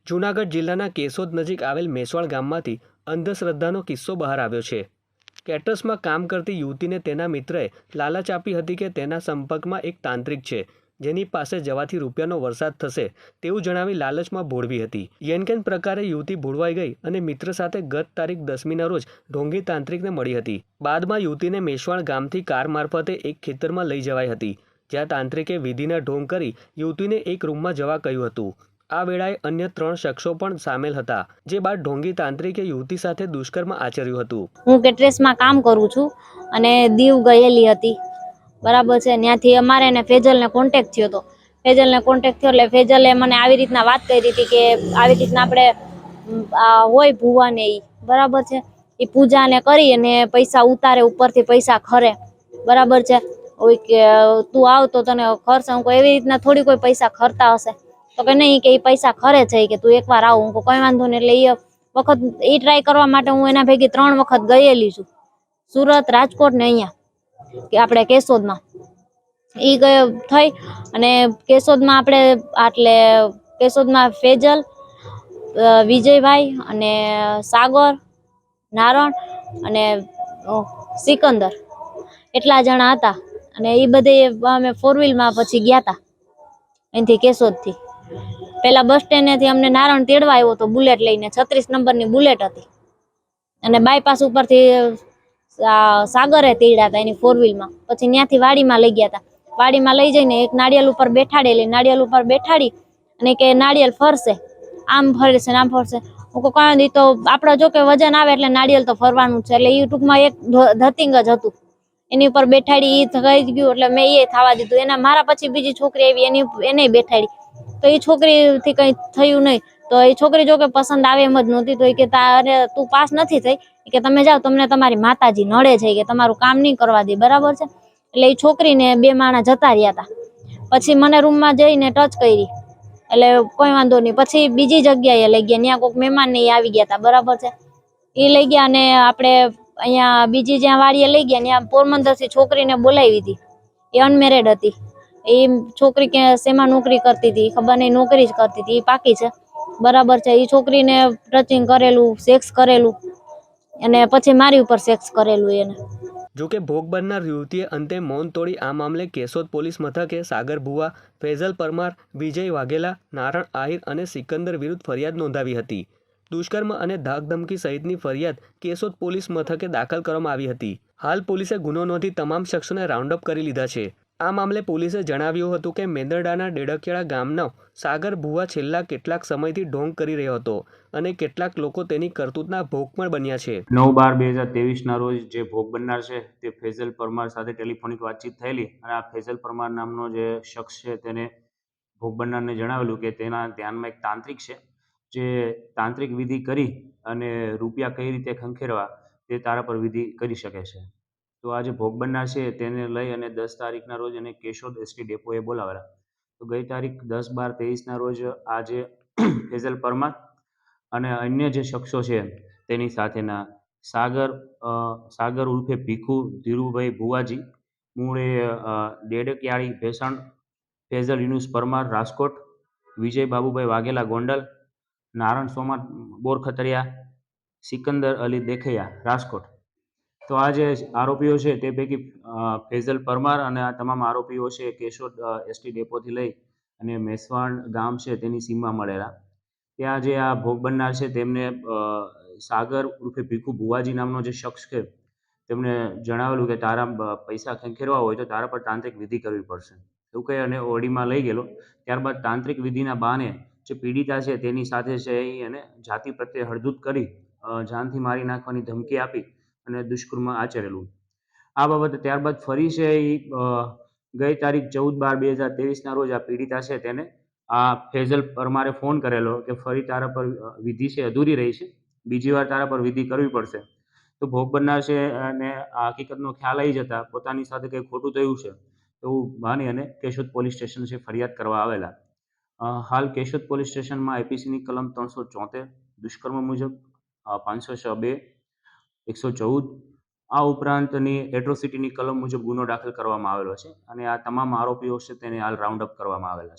જૂનાગઢ જિલ્લાના કેશોદ નજીક આવેલ મેસવાડ ગામમાંથી અંધશ્રદ્ધાનો કિસ્સો બહાર આવ્યો છે। કેટરસમાં કામ કરતી યુવતીને તેના મિત્રએ લાલચ આપી હતી કે તેના સંપર્કમાં એક તાંત્રિક છે, જેની પાસે જવાથી રૂપિયાનો વરસાદ થશે તેવું જણાવી લાલચમાં ભોળવી હતી। યેનકેન પ્રકારે યુવતી ભોળવાઈ ગઈ અને મિત્ર સાથે ગત તારીખ 10મીના રોજ ઢોંગી તાંત્રિકને મળી હતી। બાદમાં યુવતીને મેસવાડ ગામથી કાર મારફતે એક ખેતરમાં લઈ જવાઈ હતી, જ્યાં તાંત્રિકે વિધિના ઢોંગ કરી યુવતીને એક રૂમમાં જવા કહ્યું હતું। આ વેળાએ અન્ય 3 શખ્સો પણ સામેલ હતા, જે બાદ ઢોંગી તાંત્રિકે યુવતી સાથે દુષ્કર્મ આચર્યું હતું। હું કેટરેસમાં કામ કરું છું અને દીવ ગયેલી હતી, બરાબર છે। ત્યાંથી અમારે ને ફેજલને કોન્ટેક્ટ થયો હતો। ફેજલને કોન્ટેક્ટ થયો એટલે ફેજલે મને આવી રીતના વાત કરી હતી કે આવી રીતના આપણે હોય ભુવાને ઈ, બરાબર છે, એ પૂજાને કરી અને પૈસા ઉતારે, ઉપરથી પૈસા ખરે, બરાબર છે। ઓય કે તું આવ તો તને ખર્ચ, હું એવી રીતના થોડી કોઈ પૈસા ખરતા હશે, તો કે નહીં કે એ પૈસા ખરે છે કે તું એકવાર આવ। હું કોઈ વાંધો નહીં। એટલે એ વખત એ ટ્રાય કરવા માટે હું એના ભેગી 3 વખત ગયેલી છું, સુરત, રાજકોટ ને અહીંયા કે આપણે કેશોદમાં એ ગયો થઈ। અને કેશોદમાં આપણે એટલે કેશોદમાં ફેજલ, વિજયભાઈ અને સાગર, નારણ અને સિકંદર એટલા જણા હતા। અને એ બધે અમે 4 વ્હીલમાં પછી ગયા હતા અહીંથી કેશોદથી। પેલા બસ સ્ટેન્ડેથી અમને નારણ તેડવા આવ્યો હતો બુલેટ લઈને, 36 નંબરની બુલેટ હતી, અને બાયપાસ ઉપરથી સાગરે તેડ્યા હતા એની 4 વ્હીલમાં। પછી ત્યાંથી વાડીમાં લઈ ગયા હતા। વાડીમાં લઈ જઈને એક નાળિયેર ઉપર બેઠાડેલી, નાળિયેર ઉપર બેઠાડી અને કે નાળિયેર ફરશે, આમ ફરશે આમ ફરશે। હું કહું કાંઈ નહીં, તો આપણે જો કે વજન આવે એટલે નાળિયેર તો ફરવાનું છે। એટલે એ ટૂંકમાં એક ધતિંગ જ હતું, એની ઉપર બેઠાડી, એ થઈ ગયું એટલે મેં એ થવા દીધું। એના મારા પછી બીજી છોકરી આવી, એને બેઠાડી, તો એ છોકરીથી કંઈ થયું નહીં। તો એ છોકરી જો કે પસંદ આવે એમ જ નહોતી, તો એ કે તારે તું પાસ નથી થઈ કે તમે જાઓ, તમને તમારી માતાજી નડે છે કે તમારું કામ નહીં કરવા દે, બરાબર છે। એટલે એ છોકરીને 2 માણસ જતા રહ્યા હતા। પછી મને રૂમમાં જઈને ટચ કરી, એટલે કોઈ વાંધો નહીં। પછી બીજી જગ્યાએ લઈ ગયા, ત્યાં કોઈક મહેમાન ને આવી ગયા હતા, બરાબર છે। એ લઈ ગયા અને આપણે અહીંયા બીજી જ્યાં વાડીએ લઈ ગયા, ત્યાં પોરબંદરથી છોકરીને બોલાવી હતી, એ અનમેરેડ હતી। એ છોકરી કે શેમાં નોકરી કરતી હતી ખબર નહીં, નોકરી જ કરતી હતી, એ પાકી છે, બરાબર છે। એ છોકરીને ટચિંગ કરેલું, સેક્સ કરેલું અને પછી મારી ઉપર સેક્સ કરેલું એને। જોકે ભોગ બનનાર યુવતીએ અંતે મૌન તોડી આ મામલે કેશોદ પોલીસ મથકે સાગર ભુવા, ફેઝલ પરમાર, વિજય વાઘેલા, નારણ આહિર અને સિકંદર વિરુદ્ધ ફરિયાદ નોંધાવી હતી। દુષ્કર્મ અને ધાકધમકી સહિતની ફરિયાદ કેશોદ પોલીસ મથકે દાખલ કરવામાં આવી હતી। હાલ પોલીસે ગુનો નોંધી તમામ શખ્સોને રાઉન્ડ અપ કરી લીધા છે। આ મામલે પોલીસે જણાવ્યું હતું કે મેંદરડાના ડેડકિયાળા ગામનો સાગર ભુવા છેલ્લા કેટલાક સમયથી ઢોંગ કરી રહ્યો હતો અને કેટલાક લોકો તેની કરતૂતના ભોગ પણ બન્યા છે। 9/12/2023ના રોજ જે ભોગ બનનાર છે તે ફેઝલ પરમાર સાથે ટેલિફોનિક વાતચીત થયેલી, અને આ ફેઝલ પરમાર નામનો જે શખ્સ છે તેને ભોગ બનનારને જણાવેલું કે તેના ધ્યાનમાં એક તાંત્રિક છે, જે તાંત્રિક વિધિ કરી અને રૂપિયા કઈ રીતે ખંખેરવા તે તારા પર વિધિ કરી શકે છે। તો આ જે ભોગ બનનાર છે તેને લઈ અને 10 તારીખના રોજ એને કેશોદ એસટી ડેપોએ બોલાવેલા। તો ગઈ તારીખ 10/12/23ના રોજ આ જે ફેઝલ પરમાર અને અન્ય જે શખ્સો છે તેની સાથેના સાગર ઉર્ફે ભીખુ ધીરુભાઈ ભુવાજી, મૂળે ડેડકિયાળી ભેસાણ, ફેઝલ યુનુસ પરમાર રાજકોટ, વિજય બાબુભાઈ વાઘેલા ગોંડલ, નારણ સોમા બોરખતરિયા, સિકંદર અલી દેખૈયા રાજકોટ। તો આ જે આરોપીઓ છે તે પૈકી ફેઝલ પરમાર અને આ તમામ આરોપીઓ છે કેશોદ એસટી ડેપોથી લઈ અને મેસવાણ ગામ છે તેની સીમમાં મળેલા। ત્યાં જે આ ભોગ બનનાર છે તેમને સાગર ઉર્ફે ભીખુ ભુવાજી નામનો જે શખ્સ છે તેમણે જણાવેલું કે તારા પૈસા ખંખેરવા હોય તો તારા પર તાંત્રિક વિધિ કરવી પડશે એવું કહી અને ઓડીમાં લઈ ગયેલો। ત્યારબાદ તાંત્રિક વિધિના બહાને જે પીડિતા છે તેની સાથે છે એ અને જાતિ પ્રત્યે હળદૂત કરી જાનથી મારી નાખવાની ધમકી આપી અને દુષ્કર્મ આચરેલું। આ બાબતે ત્યારબાદ ફરી છે એ ગઈ તારીખ 14/12/2023ના રોજ આ પીડિતા છે તેને આ ફેઝલ પરમારે ફોન કરેલો કે ફરી તારા પર વિધિ છે અધૂરી રહી છે, બીજી વાર તારા પર વિધિ કરવી પડશે। તો ભોગ બનનાર છે અને આ હકીકતનો ખ્યાલ આવી જતા પોતાની સાથે કંઈ ખોટું થયું છે એવું માની અને કેશોદ પોલીસ સ્ટેશન છે ફરિયાદ કરવા આવેલા। હાલ કેશોદ પોલીસ સ્ટેશનમાં આઈપીસીની કલમ 374 દુષ્કર્મ મુજબ, 506(2), 114 આ ઉપરાંતની એટ્રોસિટીની કલમ મુજબ ગુનો દાખલ કરવામાં આવેલો છે અને આ તમામ આરોપીઓ છે તેને હાલ રાઉન્ડ અપ કરવામાં આવેલા છે।